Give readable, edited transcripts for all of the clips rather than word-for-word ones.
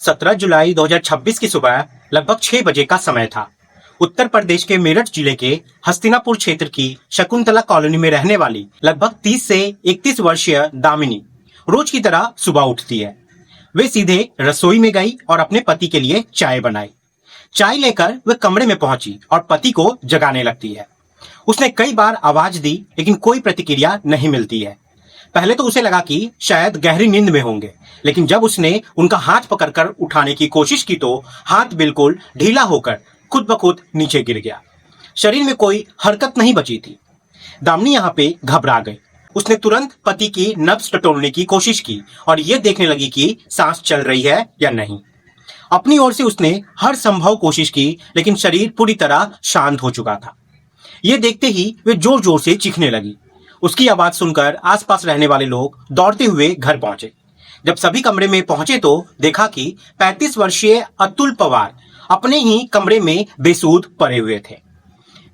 17 जुलाई 2026 की सुबह लगभग 6 बजे का समय था। उत्तर प्रदेश के मेरठ जिले के हस्तिनापुर क्षेत्र की शकुंतला कॉलोनी में रहने वाली लगभग 30 से 31 वर्षीय दामिनी रोज की तरह सुबह उठती है। वे सीधे रसोई में गई और अपने पति के लिए चाय बनाई। चाय लेकर वे कमरे में पहुंची और पति को जगाने लगती है। उसने कई बार आवाज दी लेकिन कोई प्रतिक्रिया नहीं मिलती है। पहले तो उसे लगा कि शायद गहरी नींद में होंगे, लेकिन जब उसने उनका हाथ पकड़कर उठाने की कोशिश की तो हाथ बिल्कुल ढीला होकर खुद ब खुद नीचे गिर गया। शरीर में कोई हरकत नहीं बची थी। दामिनी यहाँ पे घबरा गई। उसने तुरंत पति की नब्ज टटोलने की कोशिश की और ये देखने लगी कि सांस चल रही है या नहीं। अपनी ओर से उसने हर संभव कोशिश की, लेकिन शरीर पूरी तरह शांत हो चुका था। ये देखते ही वे जोर जोर से चीखने लगी। उसकी आवाज सुनकर आसपास रहने वाले लोग दौड़ते हुए घर पहुंचे। जब सभी कमरे में पहुंचे तो देखा कि 35 वर्षीय अतुल पवार अपने ही कमरे में बेसुध पड़े हुए थे।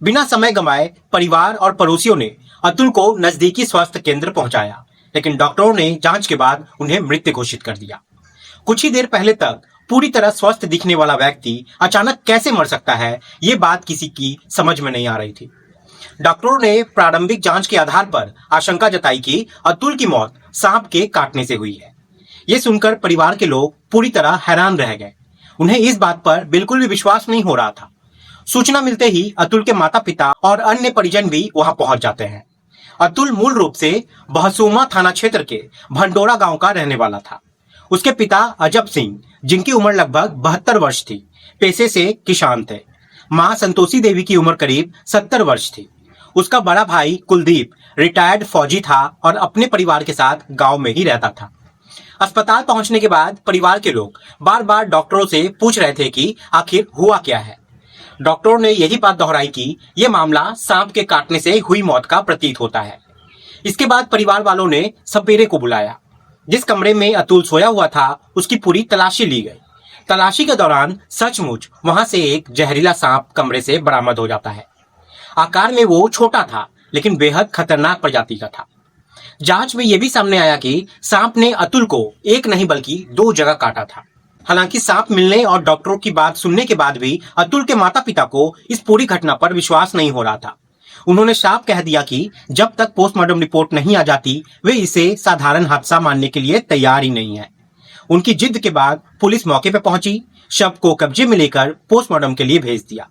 बिना समय गंवाए परिवार और पड़ोसियों ने अतुल को नजदीकी स्वास्थ्य केंद्र पहुंचाया, लेकिन डॉक्टरों ने जांच के बाद उन्हें मृत घोषित कर दिया। कुछ ही देर पहले तक पूरी तरह स्वस्थ दिखने वाला व्यक्ति अचानक कैसे मर सकता है, ये बात किसी की समझ में नहीं आ रही थी। डॉक्टरों ने प्रारंभिक जांच के आधार पर आशंका जताई कि अतुल की मौत सांप के काटने से हुई है। ये सुनकर परिवार के लोग पूरी तरह हैरान रह गए। उन्हें इस बात पर बिल्कुल भी विश्वास नहीं हो रहा था। सूचना मिलते ही अतुल के माता पिता और अन्य परिजन भी वहां पहुंच जाते हैं। अतुल मूल रूप से बहसोमा थाना क्षेत्र के भंडोरा गांव का रहने वाला था। उसके पिता अजब सिंह, जिनकी उम्र लगभग 72 वर्ष थी, पेशे से किसान थे। मां संतोषी देवी की उम्र करीब 70 वर्ष थी। उसका बड़ा भाई कुलदीप रिटायर्ड फौजी था और अपने परिवार के साथ गांव में ही रहता था। अस्पताल पहुंचने के बाद परिवार के लोग बार बार डॉक्टरों से पूछ रहे थे कि आखिर हुआ क्या है। डॉक्टरों ने यही बात दोहराई कि यह मामला सांप के काटने से हुई मौत का प्रतीत होता है। इसके बाद परिवार वालों ने सपेरे को बुलाया। जिस कमरे में अतुल सोया हुआ था उसकी पूरी तलाशी ली गई। तलाशी के दौरान सचमुच वहां से एक जहरीला सांप कमरे से बरामद हो जाता है। आकार में वो छोटा था, लेकिन बेहद खतरनाक प्रजाति का था। जांच में यह भी सामने आया कि सांप ने अतुल को एक नहीं बल्कि 2 जगह काटा था। हालांकि सांप मिलने और डॉक्टरों की बात सुनने के बाद भी अतुल के माता पिता को इस पूरी घटना पर विश्वास नहीं हो रहा था। उन्होंने साफ कह दिया कि जब तक पोस्टमार्टम रिपोर्ट नहीं आ जाती वे इसे साधारण हादसा मानने के लिए तैयार ही नहीं है। उनकी जिद के बाद पुलिस मौके पर पहुंची, शव को कब्जे में लेकर पोस्टमार्टम के लिए भेज दिया।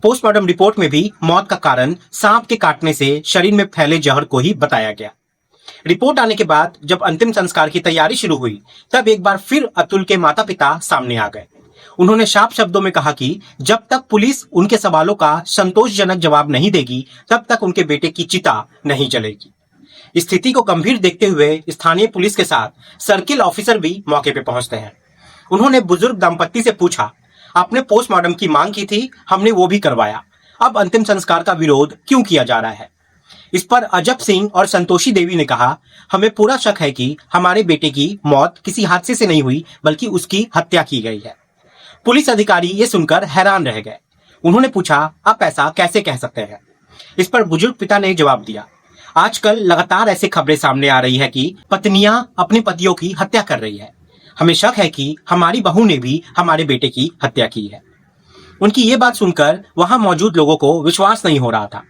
पोस्टमार्टम रिपोर्ट में भी मौत का कारण सांप के काटने से शरीर में फैले जहर को ही बताया गया। रिपोर्ट आने के बाद जब अंतिम संस्कार की तैयारी शुरू हुई, तब एक बार फिर अतुल के माता पिता सामने आ गए। उन्होंने साफ शब्दों में कहा कि जब तक पुलिस उनके सवालों का संतोषजनक जवाब नहीं देगी, तब तक उनके बेटे की चिता नहीं जलेगी। स्थिति को गंभीर देखते हुए स्थानीय पुलिस के साथ सर्किल ऑफिसर भी मौके पर पहुंचते हैं। उन्होंने बुजुर्ग दंपत्ति से पूछा, आपने पोस्टमार्टम की मांग की थी, हमने वो भी करवाया, अब अंतिम संस्कार का विरोध क्यों किया जा रहा है? इस पर अजब सिंह और संतोषी देवी ने कहा, हमें पूरा शक है कि हमारे बेटे की मौत किसी हादसे से नहीं हुई, बल्कि उसकी हत्या की गई है। पुलिस अधिकारी ये सुनकर हैरान रह गए। उन्होंने पूछा, आप ऐसा कैसे कह सकते हैं? इस पर बुजुर्ग पिता ने जवाब दिया, आजकल लगातार ऐसी खबरें सामने आ रही है कि पत्नियां अपने पतियों की हत्या कर रही है। हमें शक है कि हमारी बहू ने भी हमारे बेटे की हत्या की है। उनकी ये बात सुनकर वहां मौजूद लोगों को विश्वास नहीं हो रहा था।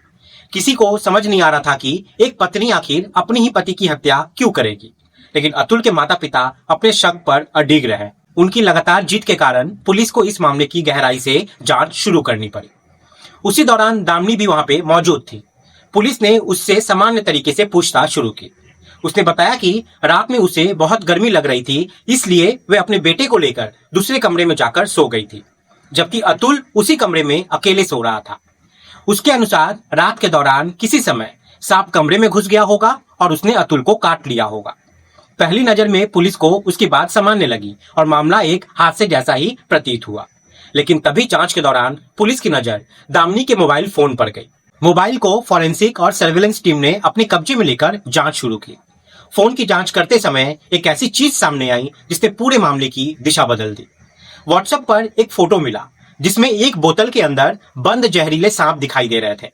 किसी को समझ नहीं आ रहा था कि एक पत्नी आखिर अपने ही पति की हत्या क्यों करेगी। लेकिन अतुल के माता पिता अपने शक पर अडिग रहे। उनकी लगातार जिद के कारण पुलिस को इस मामले की गहराई से जांच शुरू करनी पड़ी। उसी दौरान दामिनी भी वहां पे मौजूद थी। पुलिस ने उससे सामान्य तरीके से पूछताछ शुरू की। उसने बताया कि रात में उसे बहुत गर्मी लग रही थी, इसलिए वे अपने बेटे को लेकर दूसरे कमरे में जाकर सो गई थी, जबकि अतुल उसी कमरे में अकेले सो रहा था। उसके अनुसार रात के दौरान किसी समय सांप कमरे में घुस गया होगा और उसने अतुल को काट लिया होगा। पहली नजर में पुलिस को उसकी बात सामान्य लगी और मामला एक हादसे जैसा ही प्रतीत हुआ। लेकिन तभी जांच के दौरान पुलिस की नजर दामिनी के मोबाइल फोन पर गई। मोबाइल को फॉरेंसिक और सर्विलेंस टीम ने अपने कब्जे में लेकर जांच शुरू की। फोन की जांच करते समय एक ऐसी चीज सामने आई जिसने पूरे मामले की दिशा बदल दी। व्हाट्सएप पर एक फोटो मिला जिसमें एक बोतल के अंदर बंद जहरीले सांप दिखाई दे रहे थे।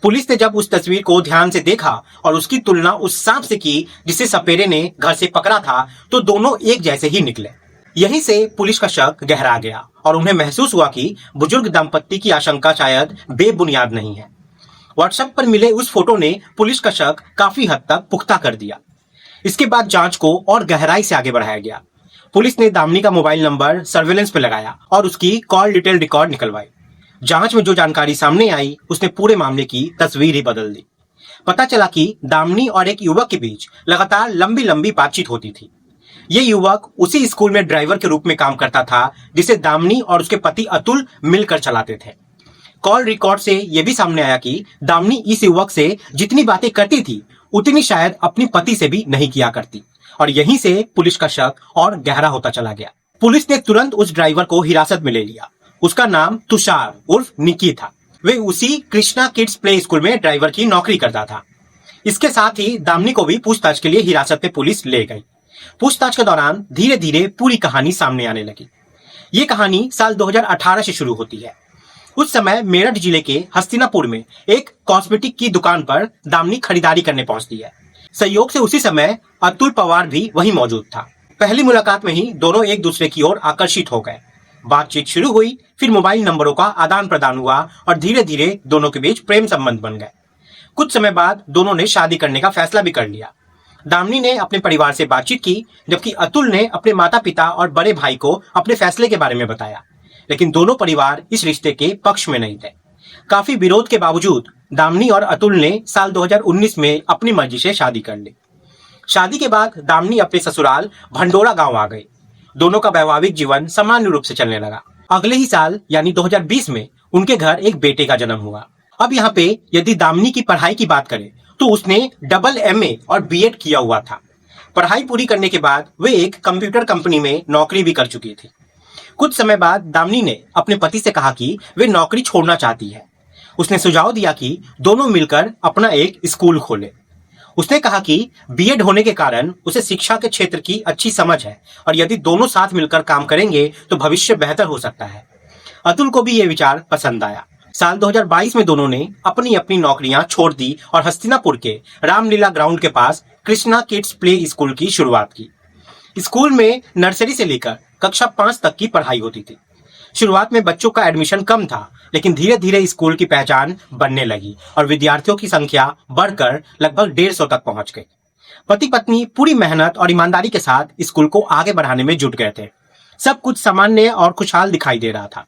पुलिस ने जब उस तस्वीर को ध्यान से देखा और उसकी तुलना उस सांप से की जिसे सपेरे ने घर से पकड़ा था, तो दोनों एक जैसे ही निकले। यहीं से पुलिस का शक गहरा गया और उन्हें महसूस हुआ कि बुजुर्ग दंपत्ति की आशंका शायद बेबुनियाद नहीं है। व्हाट्सएप पर मिले उस फोटो ने पुलिस का शक काफी हद तक पुख्ता कर दिया। इसके बाद जांच को और गहराई से आगे बढ़ाया गया। पुलिस ने दामिनी का मोबाइल नंबर सर्वेलेंस पे लगाया और उसकी कॉल डिटेल रिकॉर्ड निकलवाई। जांच में जो जानकारी सामने आई उसने पूरे मामले की तस्वीर ही बदल दी। पता चला कि दामिनी और एक युवक के बीच लगातार लंबी लंबी बातचीत होती थी। ये युवक उसी स्कूल में ड्राइवर के रूप में काम करता था जिसे दामिनी और उसके पति अतुल मिलकर चलाते थे। कॉल रिकॉर्ड से यह भी सामने आया कि दामिनी इस युवक से जितनी बातें करती थी उतनी शायद अपने पति से भी नहीं किया करती और यहीं से पुलिस का शक और गहरा होता चला गया। पुलिस ने तुरंत उस ड्राइवर को हिरासत में ले लिया। उसका नाम तुषार उर्फ निक्की था। वे उसी कृष्णा किड्स प्ले स्कूल में ड्राइवर की नौकरी करता था। इसके साथ ही दामिनी को भी पूछताछ के लिए हिरासत में पुलिस ले गई। पूछताछ के दौरान धीरे धीरे पूरी कहानी सामने आने लगी। ये कहानी साल 2018 से शुरू होती है। उस समय मेरठ जिले के हस्तिनापुर में एक कॉस्मेटिक की दुकान पर दामिनी खरीदारी करने पहुंचती है। संयोग से उसी समय अतुल पवार भी वहीं मौजूद था। पहली मुलाकात में ही दोनों एक दूसरे की ओर आकर्षित हो गए। बातचीत शुरू हुई, फिर मोबाइल नंबरों का आदान प्रदान हुआ और धीरे धीरे दोनों के बीच प्रेम संबंध बन गए। कुछ समय बाद दोनों ने शादी करने का फैसला भी कर लिया। दामिनी ने अपने परिवार से बातचीत की, जबकि अतुल ने अपने माता पिता और बड़े भाई को अपने फैसले के बारे में बताया। लेकिन दोनों परिवार इस रिश्ते के पक्ष में नहीं थे। काफी विरोध के बावजूद दामिनी और अतुल ने साल 2019 में अपनी मर्जी से शादी कर ली। शादी के बाद दामिनी अपने ससुराल भंडोरा गांव आ गई। दोनों का वैवाहिक जीवन सामान्य रूप से चलने लगा। अगले ही साल यानी 2020 में उनके घर एक बेटे का जन्म हुआ। अब यहाँ पे यदि दामिनी की पढ़ाई की बात करें तो उसने डबल MA और B.Ed किया हुआ था। पढ़ाई पूरी करने के बाद वे एक कंप्यूटर कंपनी में नौकरी भी कर चुकी थी। कुछ समय बाद दामिनी ने अपने पति से कहा कि वे नौकरी छोड़ना चाहती है। उसने सुझाव दिया कि दोनों मिलकर अपना एक स्कूल खोले। उसने कहा कि B.Ed होने के कारण उसे शिक्षा के क्षेत्र की अच्छी समझ है और यदि दोनों साथ मिलकर काम करेंगे तो भविष्य बेहतर हो सकता है। अतुल को भी ये विचार पसंद आया। साल 2022 में दोनों ने अपनी अपनी नौकरियां छोड़ दी और हस्तिनापुर के रामलीला ग्राउंड के पास कृष्णा किड्स प्ले स्कूल की शुरुआत की। स्कूल में नर्सरी से लेकर कक्षा 5 तक की पढ़ाई होती थी। शुरुआत में बच्चों का एडमिशन कम था, लेकिन धीरे धीरे स्कूल की पहचान बनने लगी और विद्यार्थियों की संख्या बढ़कर लगभग 150 तक पहुंच गई। पति पत्नी पूरी मेहनत और ईमानदारी के साथ स्कूल को आगे बढ़ाने में जुट गए थे। सब कुछ सामान्य और खुशहाल दिखाई दे रहा था।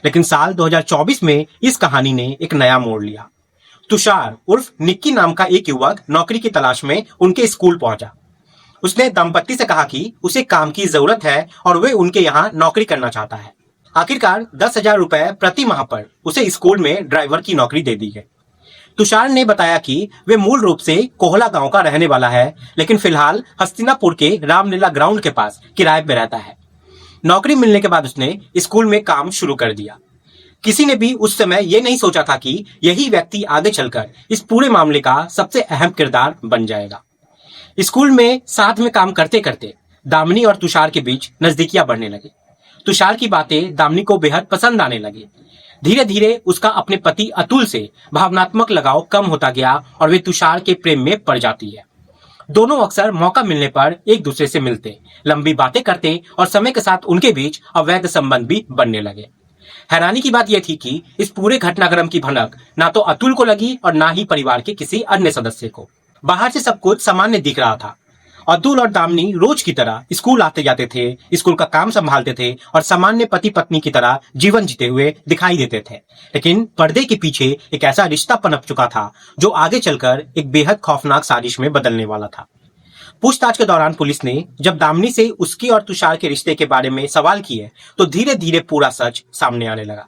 लेकिन साल 2024 में इस कहानी ने एक नया मोड़ लिया। तुषार उर्फ निक्की नाम का एक युवक नौकरी की तलाश में उनके स्कूल पहुंचा। उसने दंपत्ति से कहा कि उसे काम की जरूरत है और वे उनके यहाँ नौकरी करना चाहता है। आखिरकार 10,000 रुपए प्रति माह पर उसे स्कूल में ड्राइवर की नौकरी दे दी गई। तुषार ने बताया कि वे मूल रूप से कोहला गांव का रहने वाला है, लेकिन फिलहाल हस्तिनापुर के रामलीला ग्राउंड के पास किराए पे रहता है। नौकरी मिलने के बाद उसने स्कूल में काम शुरू कर दिया। किसी ने भी उस समय ये नहीं सोचा था कि यही व्यक्ति आगे चलकर इस पूरे मामले का सबसे अहम किरदार बन जाएगा। स्कूल में साथ में काम करते करते दामिनी और तुषार के बीच नजदीकियां बढ़ने लगी। तुषार की बातें दामिनी को बेहद पसंद आने लगी। धीरे धीरे उसका अपने पति अतुल से भावनात्मक लगाव कम होता गया और वे तुषार के प्रेम में पड़ जाती है। दोनों अक्सर मौका मिलने पर एक दूसरे से मिलते, लंबी बातें करते और समय के साथ उनके बीच अवैध संबंध भी बनने लगे। हैरानी की बात यह थी कि इस पूरे घटनाक्रम की भनक ना तो अतुल को लगी और ना ही परिवार के किसी अन्य सदस्य को। बाहर से सब कुछ सामान्य दिख रहा था। अतुल और दामिनी रोज की तरह स्कूल आते जाते थे, स्कूल का काम संभालते थे और सामान्य पति पत्नी की तरह जीवन जीते हुए दिखाई देते थे। लेकिन पर्दे के पीछे एक ऐसा रिश्ता पनप चुका था जो आगे चलकर एक बेहद खौफनाक साजिश में बदलने वाला था। पूछताछ के दौरान पुलिस ने जब दामिनी से उसकी और तुषार के रिश्ते के बारे में सवाल किए तो धीरे धीरे पूरा सच सामने आने लगा।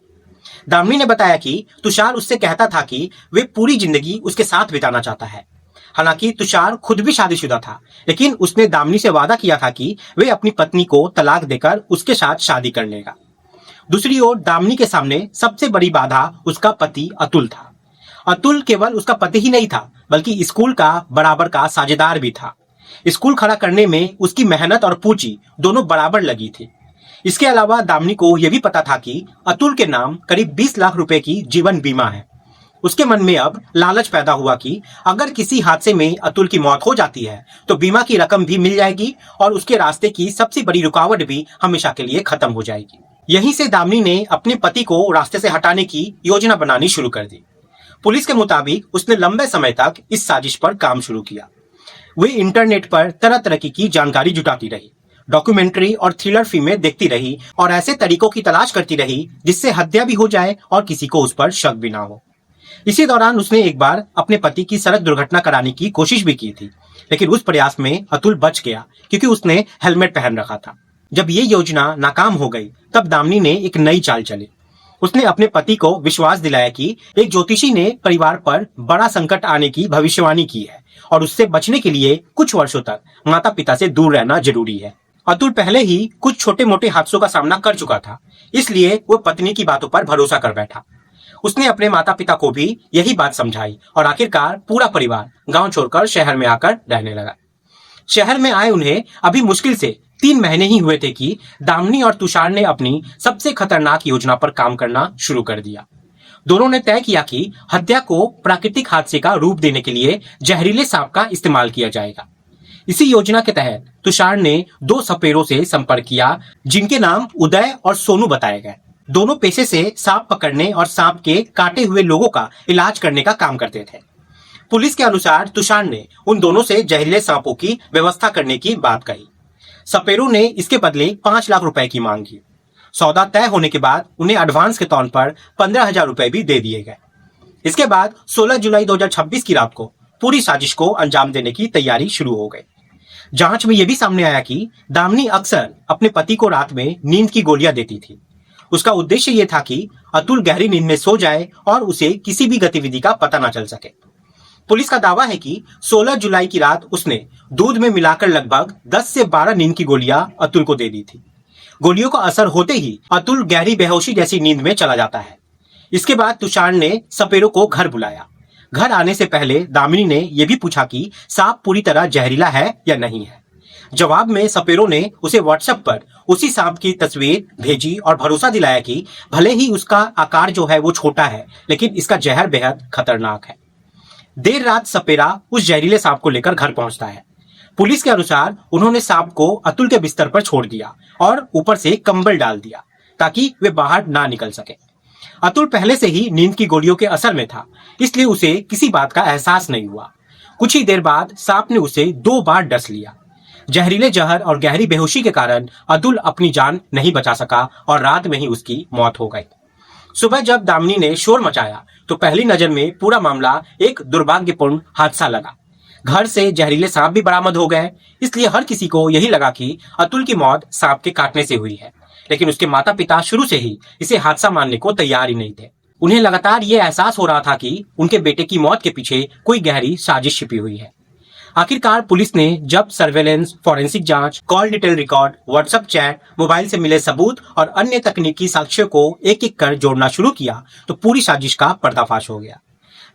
दामिनी ने बताया कि तुषार उससे कहता था कि वे पूरी जिंदगी उसके साथ बिताना चाहता है। हालांकि तुषार खुद भी शादीशुदा था, लेकिन उसने दामिनी से वादा किया था कि वे अपनी पत्नी को तलाक देकर उसके साथ शादी कर लेगा। दूसरी ओर दामिनी के सामने सबसे बड़ी बाधा उसका पति अतुल था। अतुल केवल उसका पति ही नहीं था, बल्कि स्कूल का बराबर का साझेदार भी था। स्कूल खड़ा करने में उसकी मेहनत और पूंजी दोनों बराबर लगी थी। इसके अलावा दामिनी को यह भी पता था कि अतुल के नाम करीब 20 लाख रुपए की जीवन बीमा है। उसके मन में अब लालच पैदा हुआ कि अगर किसी हादसे में अतुल की मौत हो जाती है तो बीमा की रकम भी मिल जाएगी और उसके रास्ते की सबसे बड़ी रुकावट भी हमेशा के लिए खत्म हो जाएगी। यहीं से दामिनी ने अपने पति को रास्ते से हटाने की योजना बनानी शुरू कर दी। पुलिस के मुताबिक उसने लंबे समय तक इस साजिश पर काम शुरू किया। वे इंटरनेट पर तरह तरह की जानकारी जुटाती रही, डॉक्यूमेंट्री और थ्रिलर फिल्में देखती रही और ऐसे तरीकों की तलाश करती रही जिससे हत्या भी हो जाए और किसी को उस पर शक भी ना हो। इसी दौरान उसने एक बार अपने पति की सड़क दुर्घटना कराने की कोशिश भी की थी, लेकिन उस प्रयास में अतुल बच गया क्योंकि उसने हेलमेट पहन रखा था। जब ये योजना नाकाम हो गई तब दामिनी ने एक नई चाल चली। उसने अपने पति को विश्वास दिलाया कि एक ज्योतिषी ने परिवार पर बड़ा संकट आने की भविष्यवाणी की है और उससे बचने के लिए कुछ वर्षों तक माता पिता से दूर रहना जरूरी है। अतुल पहले ही कुछ छोटे मोटे हादसों का सामना कर चुका था, इसलिए वो पत्नी की बातों पर भरोसा कर बैठा। उसने अपने माता पिता को भी यही बात समझाई और आखिरकार पूरा परिवार गांव छोड़कर शहर में आकर रहने लगा। शहर में आए उन्हें अभी मुश्किल से 3 महीने ही हुए थे कि दामिनी और तुषार ने अपनी सबसे खतरनाक योजना पर काम करना शुरू कर दिया। दोनों ने तय किया कि हत्या को प्राकृतिक हादसे का रूप देने के लिए जहरीले सांप का इस्तेमाल किया जाएगा। इसी योजना के तहत तुषार ने 2 सपेरों से संपर्क किया जिनके नाम उदय और सोनू बताए गए। दोनों पेशे से सांप पकड़ने और सांप के काटे हुए लोगों का इलाज करने का काम करते थे। पुलिस के अनुसार तुषार ने उन दोनों से जहरीले सांपों की व्यवस्था करने की बात कही। सपेरों ने इसके बदले 5 लाख रुपए की मांग की। सौदा तय होने के बाद उन्हें एडवांस के तौर पर 15,000 रुपए भी दे दिए गए। इसके बाद 16 जुलाई 2026 की रात को पूरी साजिश को अंजाम देने की तैयारी शुरू हो गई। जांच में यह भी सामने आया कि दामिनी अक्सर अपने पति को रात में नींद की गोलियां देती थी। उसका उद्देश्य यह था कि अतुल गहरी नींद में सो जाए और उसे किसी भी गतिविधि का पता न चल सके। पुलिस का दावा है कि 16 जुलाई की रात उसने दूध में मिलाकर लगभग 10 से 12 नींद की गोलियां अतुल को दे दी थी। गोलियों का असर होते ही अतुल गहरी बेहोशी जैसी नींद में चला जाता है। इसके बाद तुषार ने सपेरों को घर बुलाया। घर आने से पहले दामिनी ने यह भी पूछा कि सांप पूरी तरह जहरीला है या नहीं है। जवाब में सपेरों ने उसे व्हाट्सएप पर उसी सांप की तस्वीर भेजी और भरोसा दिलाया कि भले ही उसका आकार जो है वो छोटा है, लेकिन इसका जहर बेहद खतरनाक है। देर रात सपेरा उस जहरीले सांप को लेकर घर पहुंचता है। पुलिस के अनुसार उन्होंने सांप को अतुल के बिस्तर पर छोड़ दिया और ऊपर से कंबल डाल दिया ताकि वे बाहर ना निकल सके। अतुल पहले से ही नींद की गोलियों के असर में था, इसलिए उसे किसी बात का एहसास नहीं हुआ। कुछ ही देर बाद सांप ने उसे 2 बार डस लिया। जहरीले जहर और गहरी बेहोशी के कारण अतुल अपनी जान नहीं बचा सका और रात में ही उसकी मौत हो गई। सुबह जब दामिनी ने शोर मचाया तो पहली नजर में पूरा मामला एक दुर्भाग्यपूर्ण हादसा लगा। घर से जहरीले सांप भी बरामद हो गए, इसलिए हर किसी को यही लगा कि अतुल की मौत सांप के काटने से हुई है। लेकिन उसके माता पिता शुरू से ही इसे हादसा मानने को तैयार ही नहीं थे। उन्हें लगातार ये एहसास हो रहा था कि उनके बेटे की मौत के पीछे कोई गहरी साजिश छिपी हुई है। आखिरकार पुलिस ने जब सर्वेलेंस, फॉरेंसिक जांच, call detail record, WhatsApp chat, mobile से मिले सबूत और अन्य तकनीकी साक्ष्यों को एक एक कर जोड़ना शुरू किया तो पूरी साजिश का पर्दाफाश हो गया।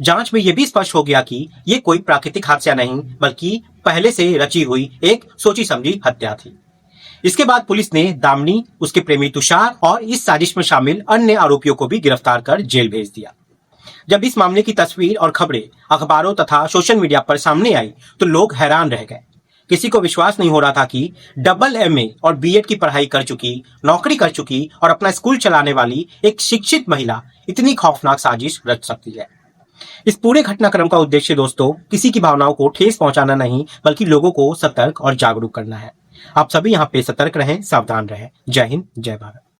जांच में यह भी स्पष्ट हो गया कि यह कोई प्राकृतिक हादसा नहीं बल्कि पहले से रची हुई एक सोची समझी हत्या थी। इसके बाद पुलिस ने दामिनी, उसके प्रेमी तुषार और इस साजिश में शामिल अन्य आरोपियों को भी गिरफ्तार कर जेल भेज दिया। जब इस मामले की तस्वीर और खबरें अखबारों तथा सोशल मीडिया पर सामने आई तो लोग हैरान रह गए। किसी को विश्वास नहीं हो रहा था कि डबल MA और BEd की पढ़ाई कर चुकी, नौकरी कर चुकी और अपना स्कूल चलाने वाली एक शिक्षित महिला इतनी खौफनाक साजिश रच सकती है। इस पूरे घटनाक्रम का उद्देश्य दोस्तों किसी की भावनाओं को ठेस पहुंचाना नहीं बल्कि लोगों को सतर्क और जागरूक करना है। आप सभी यहाँ पे सतर्क रहें, सावधान रहें। जय हिंद, जय भारत।